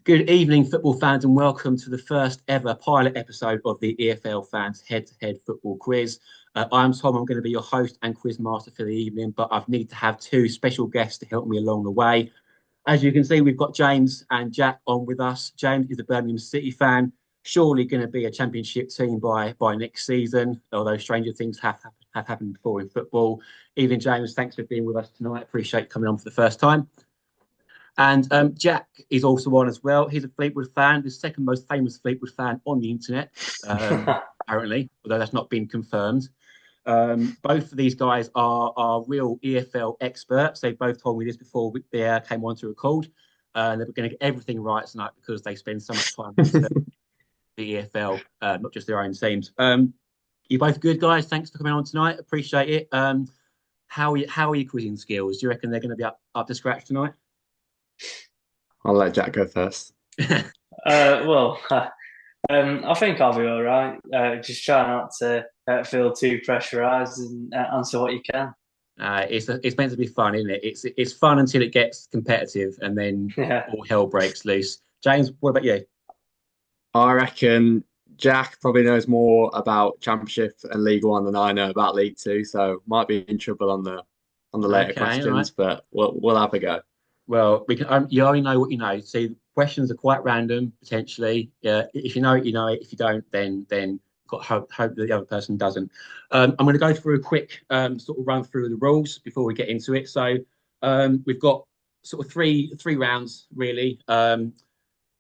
Good evening, football fans, and welcome to the first ever pilot episode of the EFL Fans Head-to-Head football quiz. I'm Tom. I'm going to be your host and quiz master for the evening, but I've needed to have two special guests to help me along the way. As you can see, we've got James and Jack on with us. James is a Birmingham City fan, surely going to be a championship team by next season, although stranger things have happened before in football. Evening, James. Thanks for being with us tonight. Appreciate you coming on for the first time. And Jack is also on as well. He's a Fleetwood fan, the second most famous Fleetwood fan on the internet, apparently, although that's not been confirmed. Both of these guys are real EFL experts. They both told me this before they came on to record. They were going to get everything right tonight because they spend so much time with the EFL, not just their own teams. You're both good guys. Thanks for coming on tonight. Appreciate it. How are your quizzing skills? Do you reckon they're going to be up to scratch tonight? I'll let Jack go first. I think I'll be all right. Just try not to feel too pressurised and answer what you can. It's meant to be fun, isn't it? It's fun until it gets competitive, and then Yeah, all hell breaks loose. James, what about you? I reckon Jack probably knows more about Championship and League One than I know about League Two, so might be in trouble on the later Okay, all right. questions, but we'll have a go. Well, we can. You only know what you know. See, questions are quite random potentially. If you know it, you know it. If you don't, then got hope that the other person doesn't. I'm going to go through a quick sort of run through the rules before we get into it. So we've got sort of three rounds really.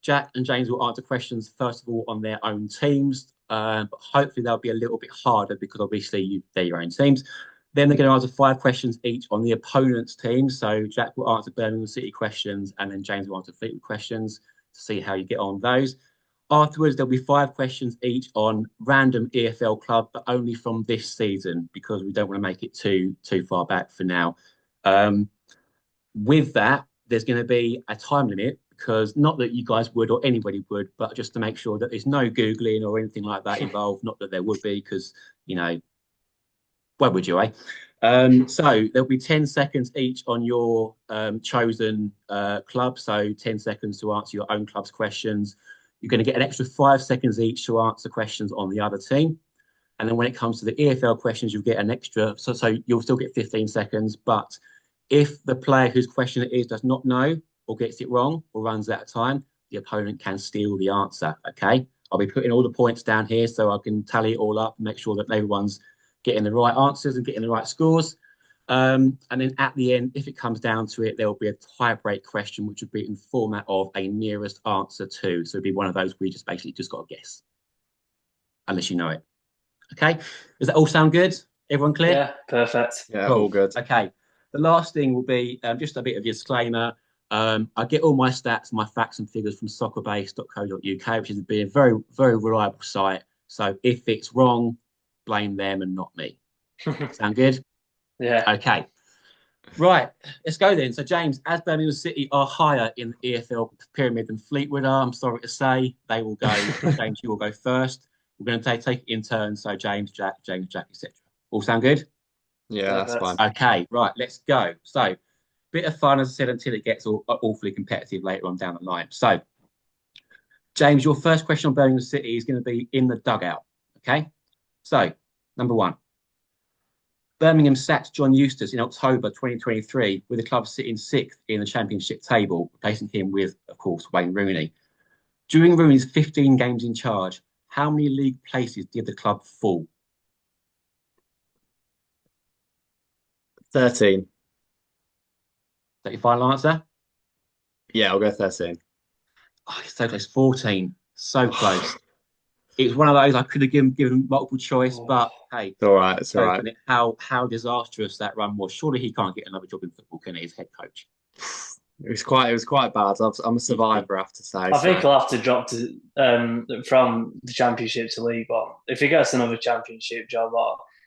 Jack and James will answer questions first of all on their own teams, but hopefully they'll be a little bit harder because obviously they're your own teams. Then they're going to answer five questions each on the opponent's team. So Jack will answer Birmingham City questions, and then James will answer Fleetwood questions to see how you get on those. Afterwards, there'll be five questions each on random EFL club, but only from this season because we don't want to make it too far back for now. Um, with that, there's going to be a time limit because not that you guys would or anybody would, but just to make sure that there's no Googling or anything like that involved. Not that there would be because, you know, why would you, eh? So there'll be 10 seconds each on your chosen club. So 10 seconds to answer your own club's questions. You're going to get an extra 5 seconds each to answer questions on the other team. And then when it comes to the EFL questions, you'll get an extra. So you'll still get 15 seconds. But if the player whose question it is does not know or gets it wrong or runs out of time, the opponent can steal the answer. Okay. I'll be putting all the points down here so I can tally it all up and make sure that everyone's getting the right answers and getting the right scores. And then at the end, if it comes down to it, there will be a tie-break question, which would be in the format of a nearest answer to. So it'd be one of those where you just basically just got to guess, unless you know it. Okay. Does that all sound good? Everyone clear? Yeah, perfect. Yeah, all Cool. good. Okay. The last thing will be just a bit of a disclaimer. I get all my stats, my facts and figures from soccerbase.co.uk, which is a very, very reliable site. So if it's wrong, blame them and not me. Sound good? Yeah. Okay. Right. Let's go then. So, James, as Birmingham City are higher in the EFL pyramid than Fleetwood are, I'm sorry to say, they will go. James, you will go first. We're going to take it in turn. So, James, Jack, etc. All sound good? Yeah, that's Perfect. fine. Okay, right, let's go. So, bit of fun, as I said, until it gets awfully competitive later on down the line. So, James, your first question on Birmingham City is going to be in the dugout. Okay, so number one, Birmingham sacked John Eustace in October 2023, with the club sitting sixth in the Championship table, replacing him with, of course, Wayne Rooney. During Rooney's 15 games in charge, how many league places did the club fall? Is 13. that your final answer? Yeah, I'll go 13. Oh, it's so close. 14. So close. It was one of those I could have given multiple choice, Oh, but hey, it's all right. It's all right. open it. How disastrous that run was. Surely he can't get another job in football, can he, as head coach? It was quite bad. I'm a survivor, I have to say. I think So he'll have to drop to from the Championship to League One. If he gets another Championship job,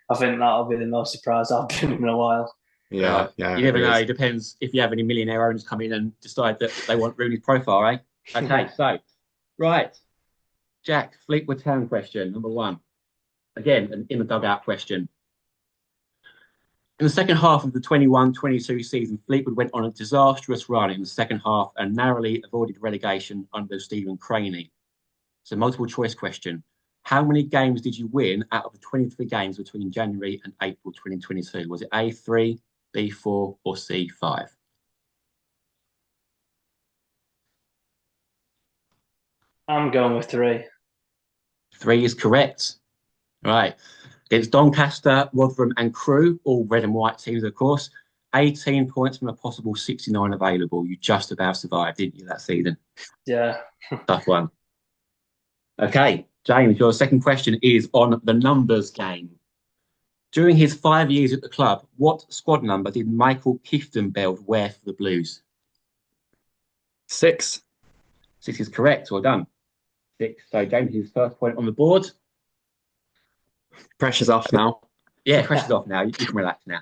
I think that'll be the most surprise I've been in a while. yeah, yeah, You it never know. is. It depends if you have any millionaire owners come in and decide that they want Rooney's profile, eh? Okay, so right, Jack, Fleetwood Town question number one. Again, an in the dugout question. In the second half of the 21-22 season, Fleetwood went on a disastrous run in the second half and narrowly avoided relegation under Stephen Craney. So multiple choice question. How many games did you win out of the 23 games between January and April 2022? Was it A3, B4 or C5? I'm going with 3. 3 is correct. Right. Against Doncaster, Rotherham and Crewe, all red and white teams, of course. 18 points from a possible 69 available. You just about survived, didn't you, that season? Yeah. Tough one. Okay, James, your second question is on the numbers game. During his 5 years at the club, what squad number did Michael Kieftenbeld wear for the Blues? 6. 6 is correct. Well done. 6. So James, his first point on the board. Pressure's off now. Yeah, pressure's off now. You can relax now.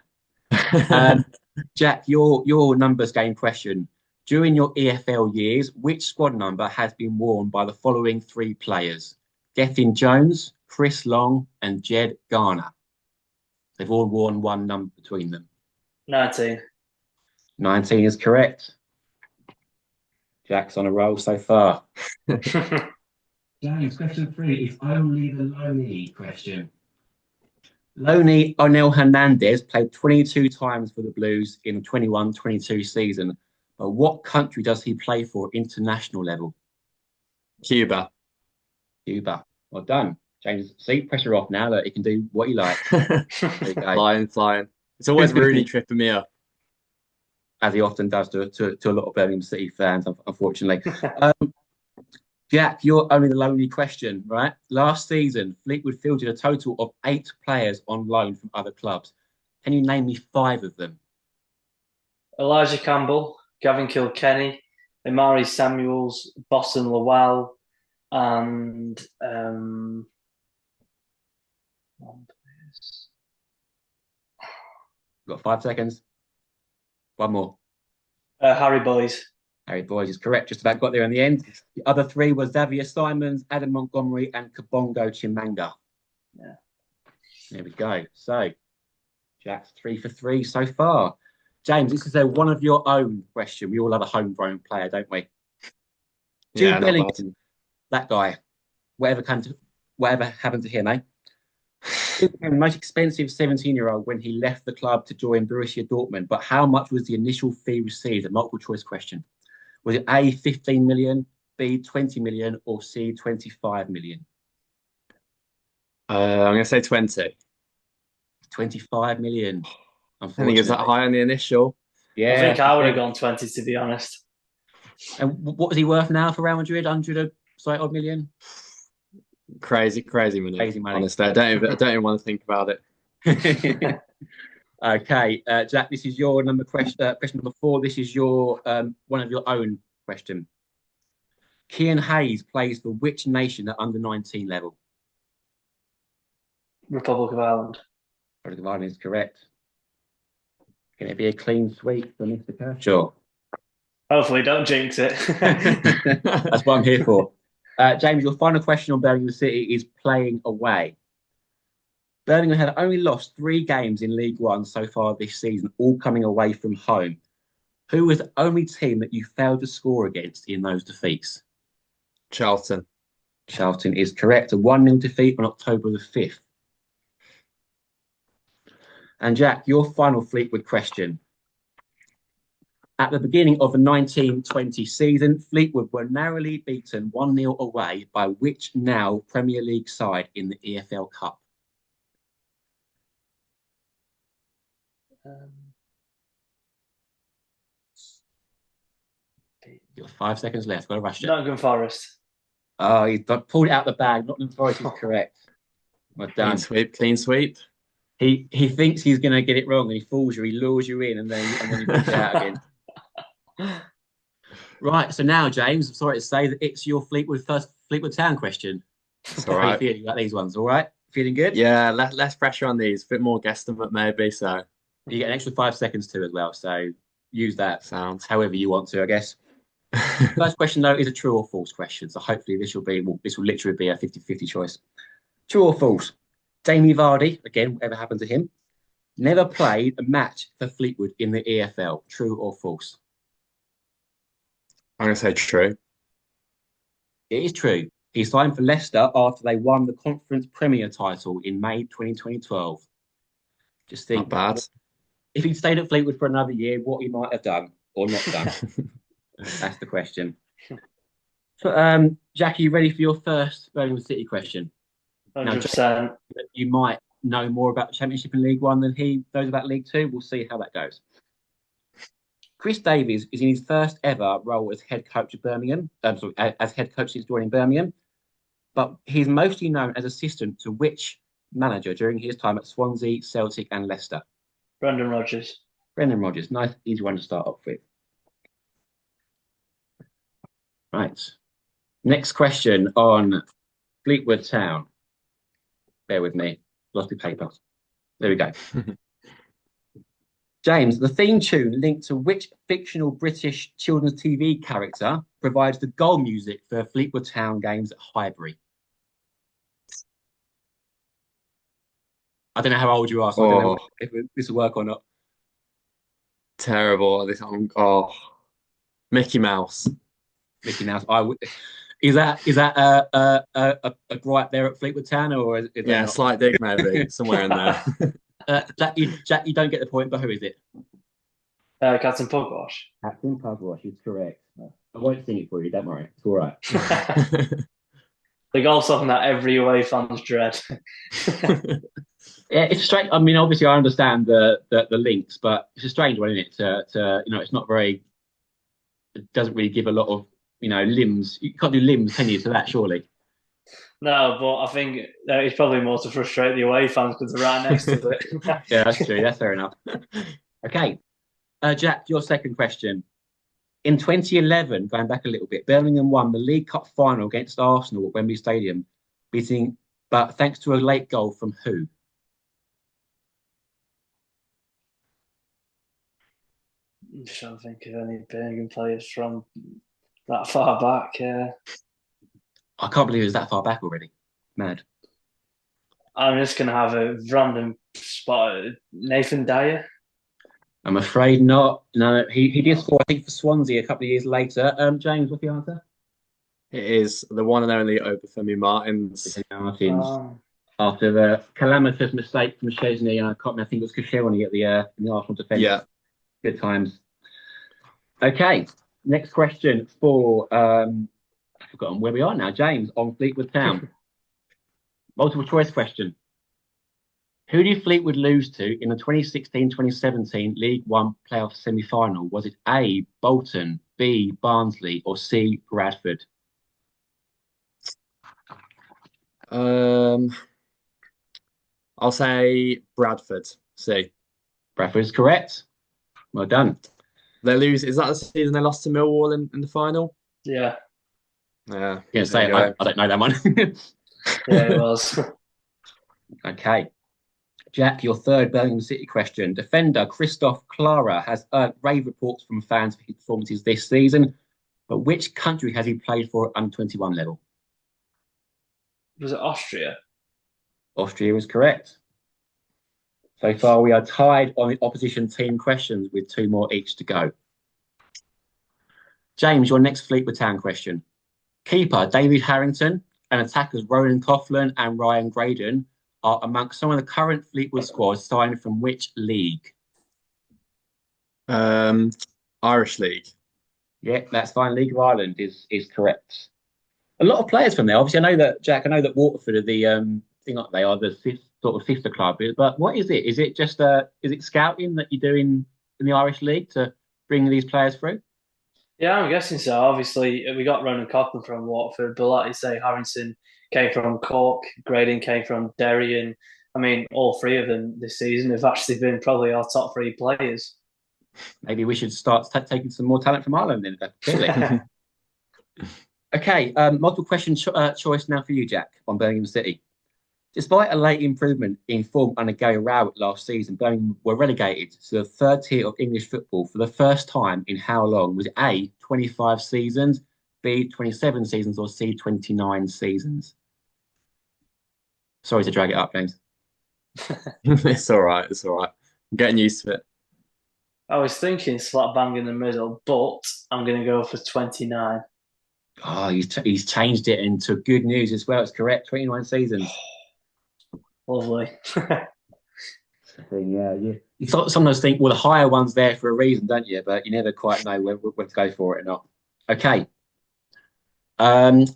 Jack, your numbers game question. During your EFL years, which squad number has been worn by the following 3 players? Gethin Jones, Chris Long, and Jed Garner. They've all worn one number between them. 19. 19 is correct. Jack's on a roll so far. James, question 3 is only the Loney question. Loney Onel Hernandez played 22 times for the Blues in the 21-22 season. But what country does he play for international level? Cuba. Cuba. Well done. James, see, pressure off now that he can do what he likes. Flying. It's always really tripping me up. As he often does to a lot of Birmingham City fans, unfortunately. Jack, you're only the lonely question, right? Last season, Fleetwood fielded a total of 8 players on loan from other clubs. Can you name me 5 of them? Elijah Campbell, Gavin Kilkenny, Imari Samuels, Boston Lowell, and You've got 5 seconds. One more. Harry Boys. Harry Boys is correct. Just about got there in the end. The other 3 were Xavier Simons, Adam Montgomery, and Kabongo Chimanga. Yeah. There we go. So, Jack's 3 for 3 so far. James, this is a one of your own question. We all have a homegrown player, don't we? Jude Bellingham, that guy. Whatever happened to him, eh? He became the most expensive 17-year-old when he left the club to join Borussia Dortmund. But how much was the initial fee received? A multiple choice question. Was it A, 15 million, B, 20 million, or C, 25 million? I'm going to say 20. 25 million. I think it's that high on the initial. Yeah. I think I would have gone 20, to be honest. And what was he worth now for Real Madrid? 100 odd million? Crazy money. Crazy money. Honestly, I don't even want to think about it. Okay, Jack, this is your question number 4. This is your one of your own question. Cian Hayes plays for which nation at under 19 level? Republic of Ireland. Republic of Ireland is correct. Can it be a clean sweep for Mr. Kershaw? Hopefully, don't jinx it. That's what I'm here for. James, your final question on Birmingham City is playing away. Birmingham have only lost 3 games in League One so far this season, all coming away from home. Who was the only team that you failed to score against in those defeats? Charlton. Charlton is correct. A 1-0 defeat on October the 5th. And Jack, your final Fleetwood question. At the beginning of the 1920 season, Fleetwood were narrowly beaten 1-0 away by which now Premier League side in the EFL Cup? You've got 5 seconds left. Got to rush it. Nottingham Forest. Oh, he pulled it out the bag. Nottingham Forest is correct. Well done. Clean sweep. He thinks he's going to get it wrong, and he fools you. He lures you in, and then he puts it out again. Right. So now, James, I'm sorry to say that it's your first Fleetwood Town question. It's all right. How are you feeling about these ones? All right. Feeling good? Yeah. Less pressure on these. A bit more guesstimate maybe. So you get an extra 5 seconds too as well. So use that sounds however you want to, I guess. First question though is a true or false question. So hopefully this will literally be a 50-50 choice. True or false? Jamie Vardy, again, whatever happened to him, Never played a match for Fleetwood in the EFL. True or false? I'm gonna say true. It is true. He signed for Leicester after they won the Conference Premier title in May 2012. Just Not think, bad. if he'd stayed at Fleetwood for another year, what he might have done or not done. That's the question. So, Jackie, you ready for your first Birmingham City question? Now, 100%. you might know more about the Championship and League One than he knows about League Two. We'll see how that goes. Chris Davies is in his first ever role as head coach of Birmingham. As head coach since joining Birmingham, but he's mostly known as assistant to which manager during his time at Swansea, Celtic, and Leicester? Brendan Rodgers. Brendan Rodgers. Nice, easy one to start off with. Right. Next question on Fleetwood Town. Bear with me. Lost my paper. There we go. James, the theme tune linked to which fictional British children's TV character provides the goal music for Fleetwood Town games at Highbury? I don't know how old you are, so I don't know if this will work or not. Terrible. Mickey Mouse. Mickey Mouse. Is that a gripe there at Fleetwood Town, or is that Yeah, slight dig maybe somewhere in there. Jack, you don't get the point, but who is it? Captain Pugwash. Captain Pugwash is correct. I won't sing it for you. Don't worry. It's all right. The goal song that every away fans dread. Yeah, it's strange. I mean, obviously, I understand the links, but it's a strange one, isn't it? It's not very. It doesn't really give a lot of limbs. You can't do limbs, can you? To that, surely. No, but I think it's probably more to frustrate the away fans because they're right next to it. Yeah, that's true. That's fair enough. Okay, Jack, your second question. In 2011, going back a little bit, Birmingham won the League Cup final against Arsenal at Wembley Stadium, but thanks to a late goal from who? I'm trying to think of any Birmingham players from that far back. I can't believe it was that far back already. Mad. I'm just going to have a random spot. Nathan Dyer. I'm afraid not. No, he did score, I think, for Swansea a couple of years later. James, what's the answer? It is the one and only Obafemi Martins. After the calamitous mistake from Chesney, I think it was Koscielny at in the Arsenal defence. Yeah. Good times. Okay, next question for I've forgotten where we are now. James on Fleetwood Town. Multiple choice question. Who did Fleetwood lose to in the 2016-2017 League One playoff semi-final? Was it A, Bolton, B, Barnsley, or C, Bradford? I'll say Bradford. C. Bradford is correct. Well done. They lose. Is that the season they lost to Millwall in the final? Yeah. Yeah. I don't know that one. Yeah, it was. Okay. Jack, your third Birmingham City question. Defender Christoph Clara has earned rave reports from fans for his performances this season, but which country has he played for at under-21 level? Was it Austria? Austria is correct. So far, we are tied on the opposition team questions with 2 more each to go. James, your next Fleetwood Town question. Keeper David Harrington and attackers Ronan Coughlin and Ryan Graydon are amongst some of the current Fleetwood squads signed from which league? Irish League. Yeah, that's fine. League of Ireland is correct. A lot of players from there. Obviously, I know that Waterford are the thing like they are the sort of sister club. But what is it? Is it just is it scouting that you do in the Irish League to bring these players through? Yeah, I'm guessing so. Obviously, we got Ronan Coughlin from Waterford, but like you say, Harrington came from Cork, Graydon came from Derry, and I mean, all 3 of them this season have actually been probably our top 3 players. Maybe we should start taking some more talent from Ireland then. Clearly. Okay, multiple question choice now for you, Jack, on Birmingham City. Despite a late improvement in form under Gary Rowett last season, Birmingham were relegated to the 3rd tier of English football for the first time in how long? Was it A, 25 seasons, B, 27 seasons, or C, 29 seasons? Sorry to drag it up, James. It's all right. It's all right. I'm getting used to it. I was thinking slap bang in the middle, but I'm going to go for 29. Oh, he's changed it into good news as well. It's correct. 29 seasons. Lovely. Yeah, you sometimes think, well, the higher one's there for a reason, don't you? But you never quite know when to go for it or not. Okay. Um,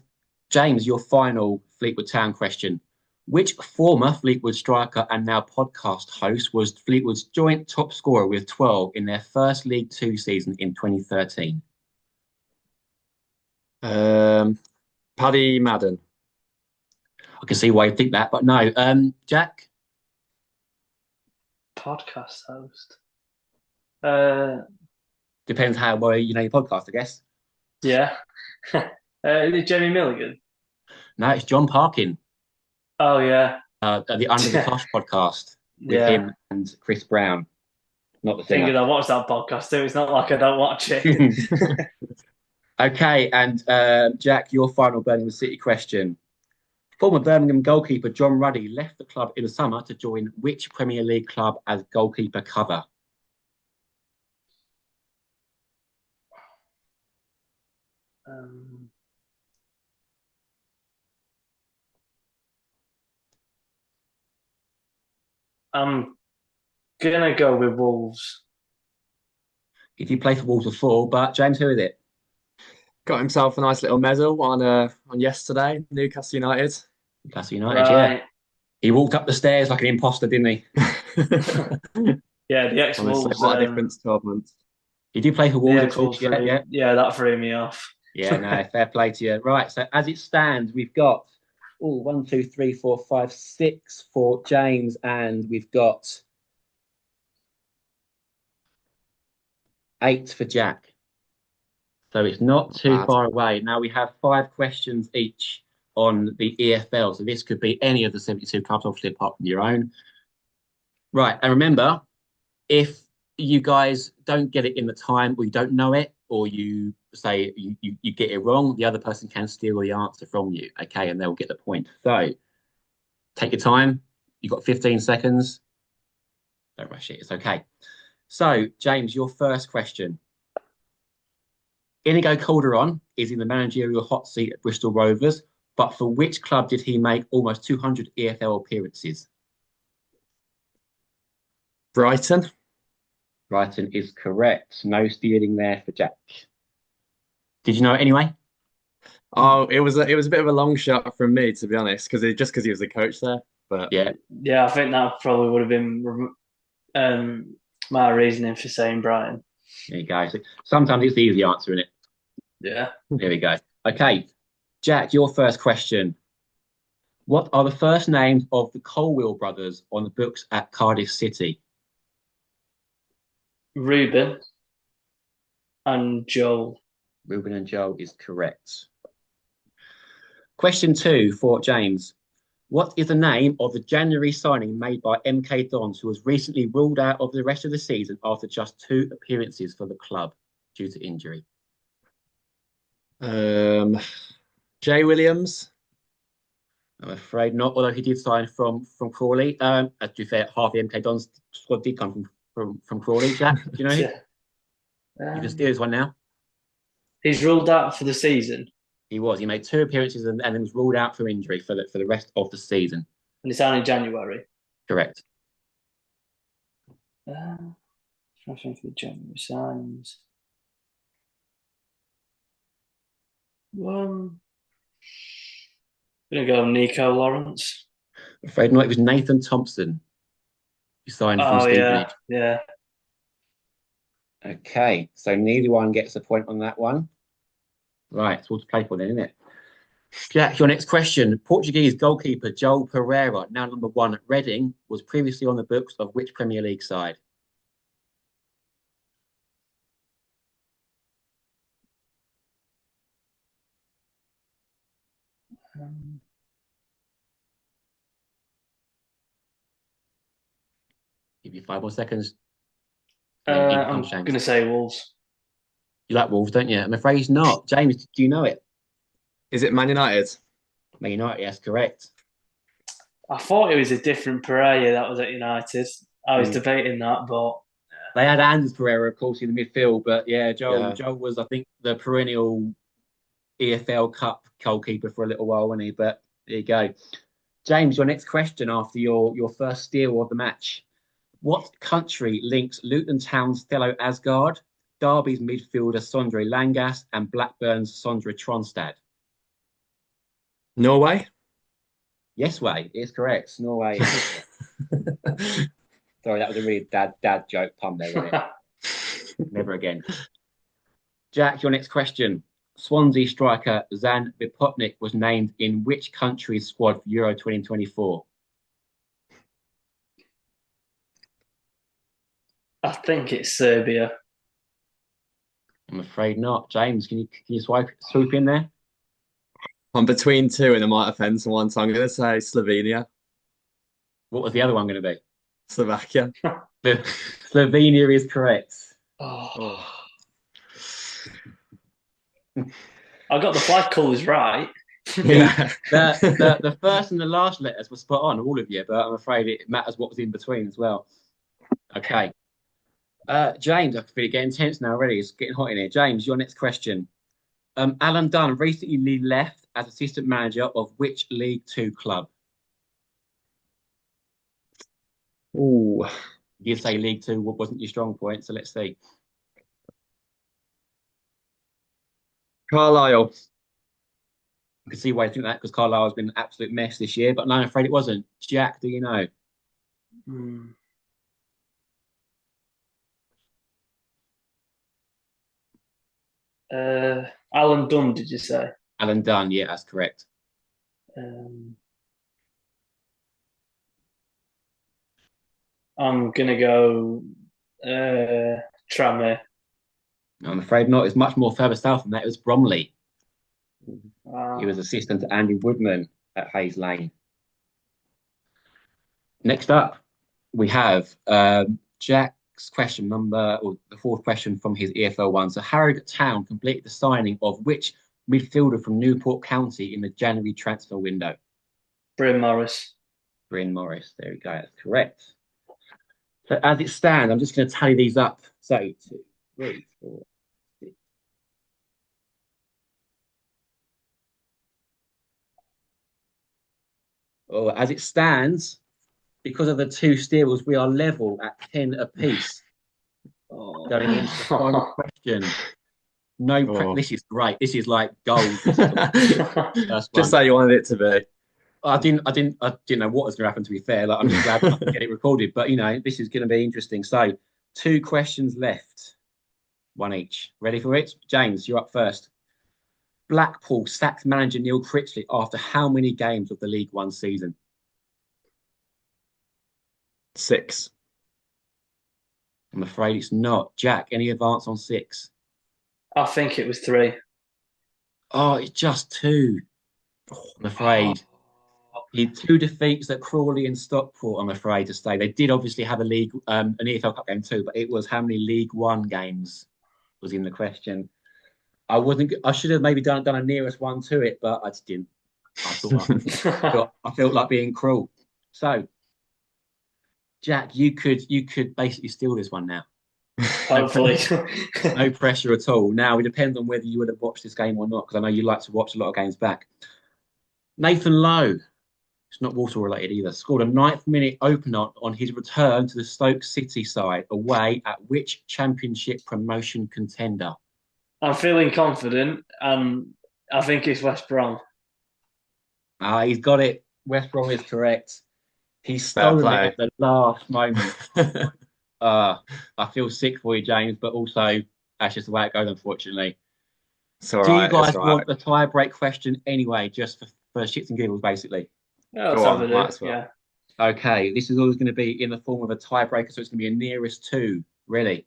James, your final Fleetwood Town question. Which former Fleetwood striker and now podcast host was Fleetwood's joint top scorer with 12 in their first League Two season in 2013? Paddy Madden. I can see why you think that, but no. Jack? Podcast host. Depends how well you know your podcast, I guess. Yeah. Is it Jamie Milligan? No, it's John Parkin, Oh, yeah. the Under the Cosh podcast with Yeah. him and Chris Brown, not the Thinking singer. I watch that podcast too. It's not like I don't watch it. Okay, and Jack, your final Birmingham City question. Former Birmingham goalkeeper John Ruddy left the club in the summer to join which Premier League club as goalkeeper cover? Um, I'm gonna go with Wolves. He did play for Wolves before, but James, who is it? Got himself a nice little medal on yesterday, Newcastle United. Newcastle United, yeah. Right. He walked up the stairs like an imposter, didn't he? Yeah, the Honestly, ex-Wolves. what a difference 12 months. He did play for The Wolves, of ex-Wolves course, yeah. yeah, that threw me off. Yeah, no, fair play to you. Right, so as it stands, we've got 1, 2, 3, 4, 5, 6 for James, and we've got 8 for Jack. So it's not too far away. Now we have 5 questions each on the EFL. So this could be any of the 72 clubs, obviously apart from your own. Right, and remember, if you guys don't get it in the time, or you don't know it, or you say you get it wrong, the other person can steal the answer from you, okay, and they'll get the point. So take your time. You've got 15 seconds. Don't rush it. It's okay. So, James, your first question. Inigo Calderon is in the managerial hot seat at Bristol Rovers, but for which club did he make almost 200 EFL appearances? Brighton. Brighton is correct. No stealing there for Jack. Did you know it anyway? Oh, it was a bit of a long shot from me, to be honest, because he was the coach there. But yeah, I think that probably would have been my reasoning for saying Brighton. There you go. So sometimes it's the easy answer, isn't it? Yeah. There we go. Okay, Jack, your first question. What are the first names of the Colwill brothers on the books at Cardiff City? Ruben and Joel. Ruben and Joel is correct. Question 2 for James. What is the name of the January signing made by MK Dons, who was recently ruled out of the rest of the season after just 2 appearances for the club due to injury? Jay Williams. I'm afraid not, although he did sign from Crawley. To be fair, half the MK Dons squad did come from Crawley. Jack, do you know him? You can steal this one now. He's ruled out for the season. He was. He made 2 appearances and then was ruled out for injury for the rest of the season. And it's only January. Correct. I think the January signs. I'm gonna go Nico Lawrence. I'm afraid not. It was Nathan Thompson who signed from Stevenage. Yeah. Okay, so neither one gets a point on that one. Right, it's all to play for then, isn't it? Jack, your next question. Portuguese goalkeeper Joel Pereira, now number 1 at Reading, was previously on the books of which Premier League side? Give you 5 more seconds. I'm going to say Wolves. You like Wolves, don't you? I'm afraid he's not. James, do you know it? Is it Man United? Man United, yes, correct. I thought it was a different Pereira that was at United. I was debating that, but They had Anders Pereira, of course, in the midfield, but yeah, Yeah. Joel was, I think, the perennial EFL Cup goalkeeper for a little while, wasn't he? But there you go. James, your next question after your first steal of the match. What country links Luton Town's Thello Asgard, Derby's midfielder Sondre Langas, and Blackburn's Sondre Tronstad? Norway? Yes, way is correct. Norway. Sorry, that was a really dad joke pun there, wasn't it? Never again. Jack, your next question. Swansea striker Zan Vipotnik was named in which country's squad for Euro 2024? I think it's Serbia. I'm afraid not. James, can you swoop in there? I'm between two and I might offend someone, so I'm going to say Slovenia. What was the other one going to be? Slovakia. Slovenia is correct. Oh. I got the flag colours right. Yeah. The first and the last letters were spot on, all of you, but I'm afraid it matters what was in between as well. Okay. James, I feel it getting tense now already. It's getting hot in here. James, your next question. Alan Dunn recently left as assistant manager of which League Two club? Ooh. You say League Two wasn't your strong point, so let's see. Carlisle. I can see why you think that because Carlisle's been an absolute mess this year, but no, I'm afraid it wasn't. Jack, do you know? Alan Dunn, did you say? Alan Dunn, yeah, that's correct. I'm gonna go Tranmere. I'm afraid not. It's much more further south than that. It was Bromley. Wow. He was assistant to Andy Woodman at Hayes Lane. Next up, we have Jack's question or the fourth question from his EFL one. So Harrogate Town completed the signing of which midfielder from Newport County in the January transfer window? Bryn Morris. Bryn Morris. There we go. That's correct. So as it stands, I'm just going to tally these up. So 2, 3, 4, 6. Oh, as it stands, because of the two steals, we are level at 10 apiece. Going into the final question. This is great. This is like gold. Just how you wanted it to be. I didn't know what was going to happen. To be fair, like I'm just glad I can get it recorded. But this is going to be interesting. So, 2 questions left, 1 each. Ready for it? James, you're up first. Blackpool sacked manager Neil Critchley after how many games of the League One season? 6. I'm afraid it's not. Jack, any advance on 6? I think it was 3. Oh, it's just 2. I'm afraid. He had 2 defeats at Crawley and Stockport, I'm afraid to say. They did obviously have an EFL Cup game too, but it was how many League One games was in the question. I should have maybe done a nearest one to it, but I just didn't. I felt like being cruel. So, Jack, you could basically steal this one now. Hopefully. No pressure at all. Now, it depends on whether you would have watched this game or not, because I know you like to watch a lot of games back. Nathan Lowe, it's not water related either, scored a 9th-minute opener on his return to the Stoke City side away at which Championship promotion contender? I'm feeling confident, and I think it's West Brom. He's got it. West Brom is correct. He stole it at the last moment. I feel sick for you, James, but also that's just the way it goes, unfortunately. Do you guys want the tie-break question anyway, just for shits and giggles, basically? Yeah, let's have it. Yeah. Okay, this is always going to be in the form of a tiebreaker, so it's going to be a nearest 2. Really.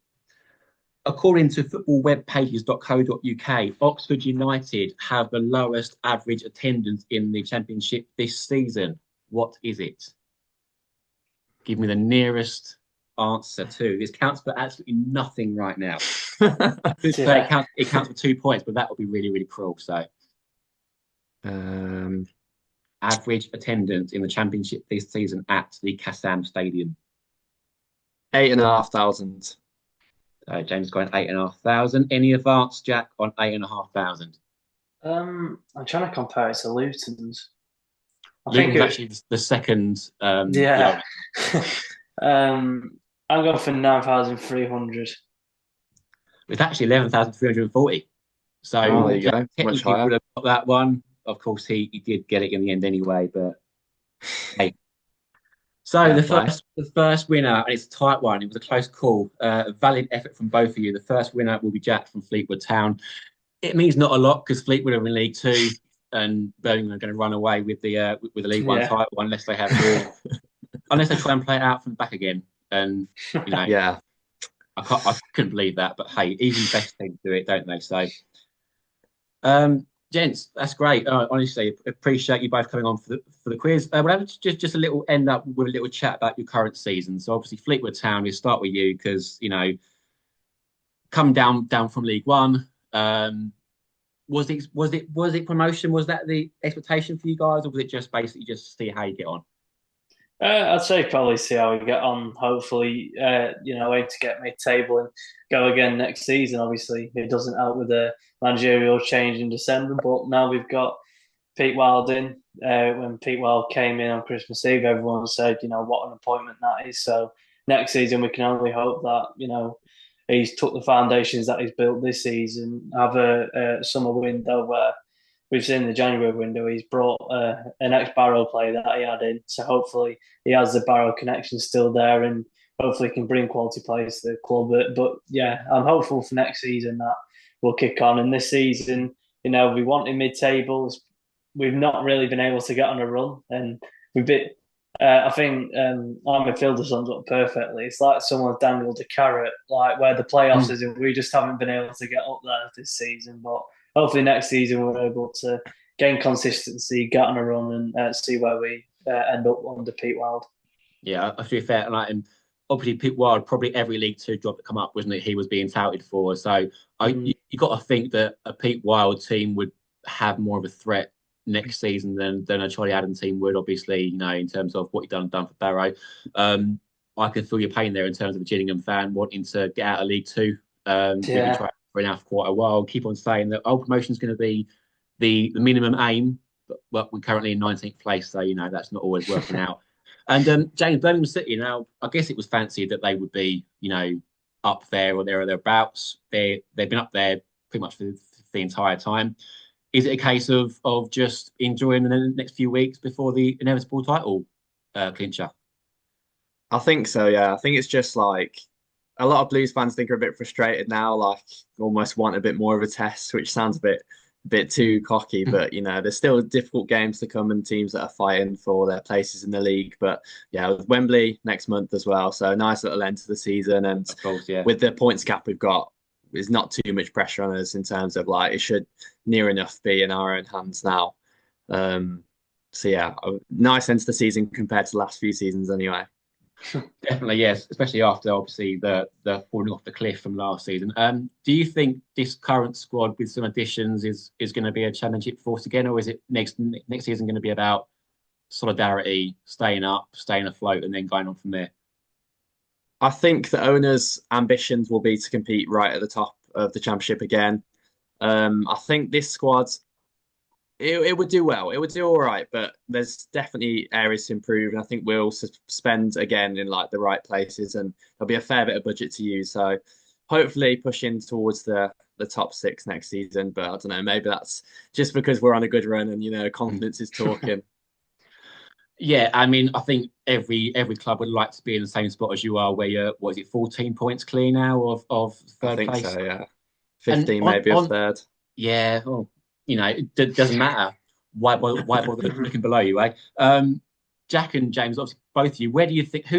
According to footballwebpages.co.uk, Oxford United have the lowest average attendance in the Championship this season. What is it? Give me the nearest answer to this. Counts for absolutely nothing right now. It counts for 2 points, but that would be really, really cruel. So, average attendance in the Championship this season at the Kassam Stadium. 8,500. James got an 8,500. Any advance, Jack, on 8,500? I'm trying to compare it to Luton's. I Luton think was actually the second. yeah. I'm going for 9,300. It's actually 11,340. So Oh, there you Jack go. Much technically would higher. have got that one. Of course, he did get it in the end anyway. But hey, so Fair play. the first winner, and it's a tight one. It was a close call. A valid effort from both of you. The first winner will be Jack from Fleetwood Town. It means not a lot because Fleetwood are in League Two, and Birmingham are going to run away with the League One Yeah. title unless they have more, unless they try and play it out from the back again. And you know, Yeah. I couldn't believe that. But hey, even the best teams do it, don't they? So, gents, that's great. Honestly, appreciate you both coming on for the quiz. We'll have just a little end up with a little chat about your current season. So obviously, Fleetwood Town. We'll start with you because come down from League One. Was it promotion? Was that the expectation for you guys, or was it just basically just see how you get on? I'd say probably see how we get on. Hopefully, aim to get mid-table and go again next season. Obviously, it doesn't help with the managerial change in December, but now we've got Pete Wild in. When Pete Wild came in on Christmas Eve, everyone said, what an appointment that is. So next season, we can only hope that, he's took the foundations that he's built this season, have a summer window where we've seen the January window, he's brought an ex-Barrow player that he had in. So hopefully he has the Barrow connection still there and hopefully can bring quality players to the club. But yeah, I'm hopeful for next season that we'll kick on. And this season, we wanted mid-tables. We've not really been able to get on a run. And we've been, I think our midfielder sums up perfectly. It's like someone dangled a carrot, like where the playoffs is, and we just haven't been able to get up there this season. But hopefully next season we're able to gain consistency, get on a run, and see where we end up under Pete Wild. Yeah, I feel fair. And obviously, Pete Wild, probably every League Two job that come up, wasn't it? He was being touted for. So you got to think that a Pete Wild team would have more of a threat next season than a Charlie Adam team would. Obviously, in terms of what you've done for Barrow. I can feel your pain there in terms of a Gillingham fan wanting to get out of League Two. We've been trying for now for quite a while. Keep on saying that promotion is going to be the minimum aim, but we're currently in 19th place, so that's not always working out. And James, Birmingham City. Now, I guess it was fancied that they would be, up there or thereabouts. They've been up there pretty much for the entire time. Is it a case of just enjoying the next few weeks before the inevitable title clincher? I think so, yeah. I think it's just like a lot of Blues fans think are a bit frustrated now, like almost want a bit more of a test, which sounds a bit too cocky, but there's still difficult games to come and teams that are fighting for their places in the league. But yeah, with Wembley next month as well, so nice little end to the season. And Of course, yeah. with the points gap we've got, there's not too much pressure on us in terms of like it should near enough be in our own hands now. So yeah, a nice end to the season compared to the last few seasons anyway. Definitely, yes, especially after obviously the falling off the cliff from last season. Do you think this current squad with some additions is going to be a championship force again, or is it next season going to be about solidarity, staying up, staying afloat, and then going on from there? I think the owners' ambitions will be to compete right at the top of the championship again. I think this squad it would do well. It would do all right, but there's definitely areas to improve. And I think we'll spend again in like the right places, and there'll be a fair bit of budget to use. So hopefully pushing towards the top six next season. But I don't know, maybe that's just because we're on a good run and confidence is talking. Yeah, I mean, I think every club would like to be in the same spot as you are, where you're, what is it, 14 points clear now of I third think place. so, yeah. And 15 maybe of third. yeah, well, it doesn't matter. Why bother looking below you, eh? Jack and James, obviously both of you. Who do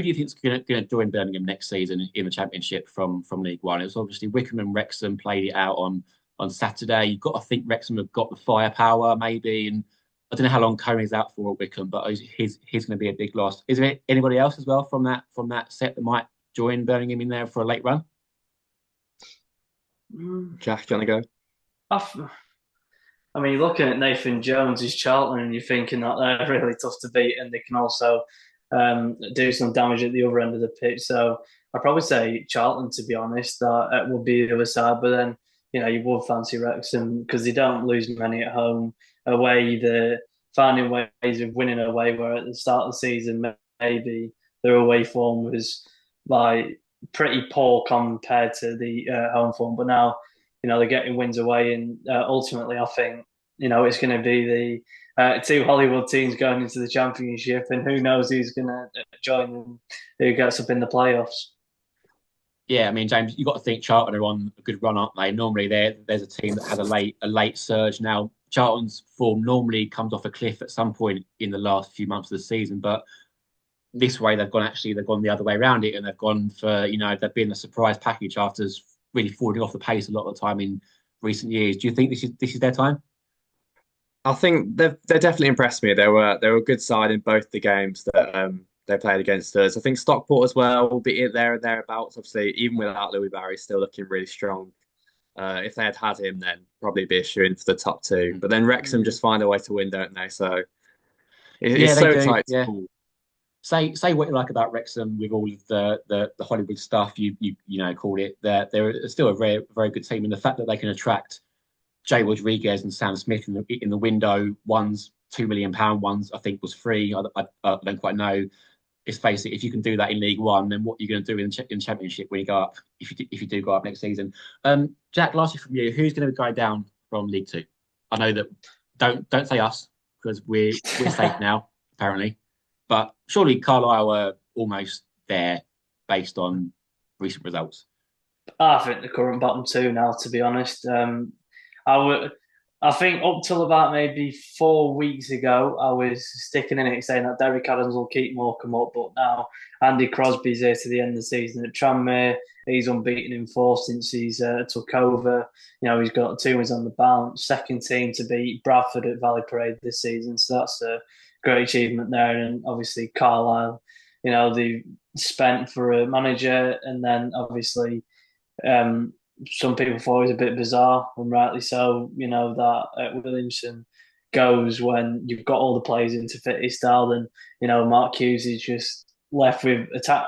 you think is going to join Birmingham next season in the Championship from League One? It was obviously Wickham and Wrexham played it out on Saturday. You've got to think Wrexham have got the firepower, maybe, and I don't know how long Coney's out for at Wickham, but he's going to be a big loss. Is there anybody else as well from that set that might join Birmingham in there for a late run? Jack, do you want to I mean, looking at Nathan Jones' Charlton, and you're thinking that they're really tough to beat, and they can also do some damage at the other end of the pitch. So I'd probably say Charlton, to be honest. That would be the other side. But then, you would fancy Wrexham because they don't lose many at home. Away, they're finding ways of winning away, where at the start of the season, maybe their away form was like pretty poor compared to the home form. But now, they're getting wins away. And ultimately, I think, it's going to be the two Hollywood teams going into the championship, and who knows who's going to join them, who gets up in the playoffs. Yeah, I mean, James, you've got to think Charlton are on a good run, aren't they? Normally, there's a team that has a late surge. Now, Charlton's form normally comes off a cliff at some point in the last few months of the season, but this way they've gone the other way around it, and they've gone for they've been a surprise package after really falling off the pace a lot of the time in recent years. Do you think this is their time? I think they definitely impressed me. They were a good side in both the games that they played against us. I think Stockport as well will be there and thereabouts. Obviously, even without Louis Barry, still looking really strong. If they had him, then probably be a shoe in for the top two. But then Wrexham just find a way to win, don't they? So Yeah, it's they so do. tight to Yeah. call. Say what you like about Wrexham with all of the Hollywood stuff you called it. They're still a very very good team, and the fact that they can attract Jay Rodriguez and Sam Smith in the window, one's £2 million, one's I think was free. I don't quite know. Let's face it, if you can do that in League One, then what are you going to do in Championship when you go up? If you do go up next season, Jack, lastly from you, who's going to go down from League Two? I know that don't say us because we're safe now apparently, but surely Carlisle are almost there based on recent results. I think the current bottom two now, to be honest. I would, I think up till about maybe 4 weeks ago, I was sticking in it saying that Derek Adams will keep Morecambe up, but now Andy Crosby's here to the end of the season at Tranmere. He's unbeaten in four since he's took over. He's got 2 wins on the bounce. Second team to beat Bradford at Valley Parade this season, so that's a great achievement there. And obviously Carlisle, they spent for a manager, and then obviously um, some people thought it was a bit bizarre, and rightly so. That Williamson goes when you've got all the players into fit his style. Then Mark Hughes is just left with attack.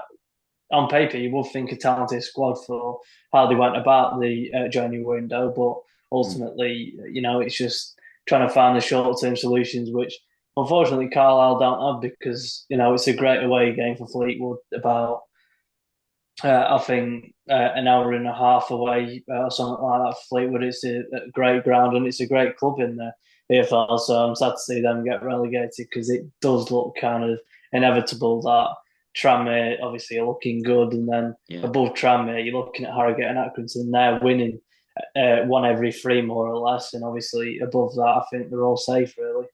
On paper, you would think a talented squad for how they went about the January window, but ultimately, it's just trying to find the short-term solutions, which unfortunately Carlisle don't have because it's a great away game for Fleetwood about I think an hour and a half away or something like that. Fleetwood, it's a great ground and it's a great club in the EFL. So I'm sad to see them get relegated because it does look kind of inevitable that Tranmere obviously are looking good, and then above Tranmere you're looking at Harrogate and Accrington. They're winning one every three more or less, and obviously above that I think they're all safe really.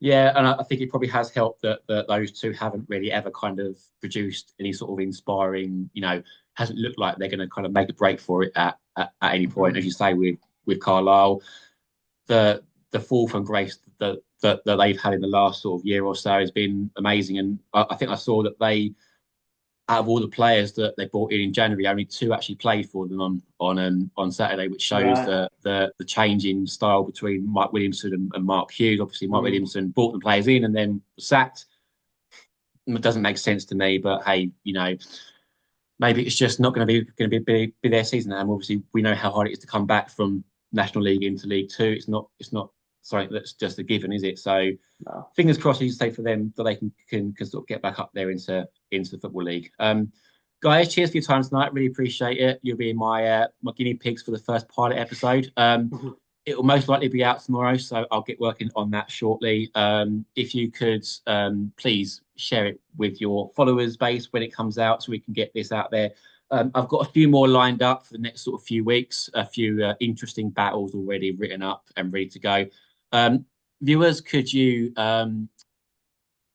Yeah, and I think it probably has helped that those two haven't really ever kind of produced any sort of inspiring, hasn't looked like they're going to kind of make a break for it at any point. As you say, with Carlisle, the fall from grace that they've had in the last sort of year or so has been amazing. And I think I saw that out of all the players that they brought in January, only two actually played for them on Saturday, which shows the change in style between Mike Williamson and Mark Hughes. Obviously, Mike Williamson brought the players in and then was sacked. It doesn't make sense to me, but hey, maybe it's just not going to be their season. And obviously, we know how hard it is to come back from National League into League Two. It's not something that's just a given, is it? So fingers crossed, as you say, for them that they can sort of get back up there into the Football League. Guys, cheers for your time tonight. Really appreciate it. You'll be my guinea pigs for the first pilot episode. It will most likely be out tomorrow, so I'll get working on that shortly. If you could please share it with your followers base when it comes out so we can get this out there. I've got a few more lined up for the next sort of few weeks, a few interesting battles already written up and ready to go. Viewers, could you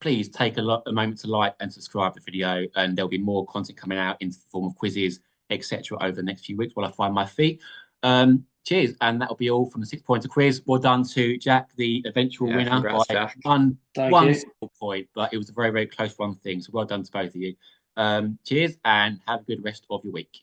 please take a moment to like and subscribe to the video, and there'll be more content coming out in the form of quizzes, etc. over the next few weeks while I find my feet. Cheers, and that'll be all from the 6-pointer quiz. Well done to Jack, the eventual winner, congrats, by Jack. one single point, but it was a very, very close one thing. So well done to both of you. Cheers, and have a good rest of your week.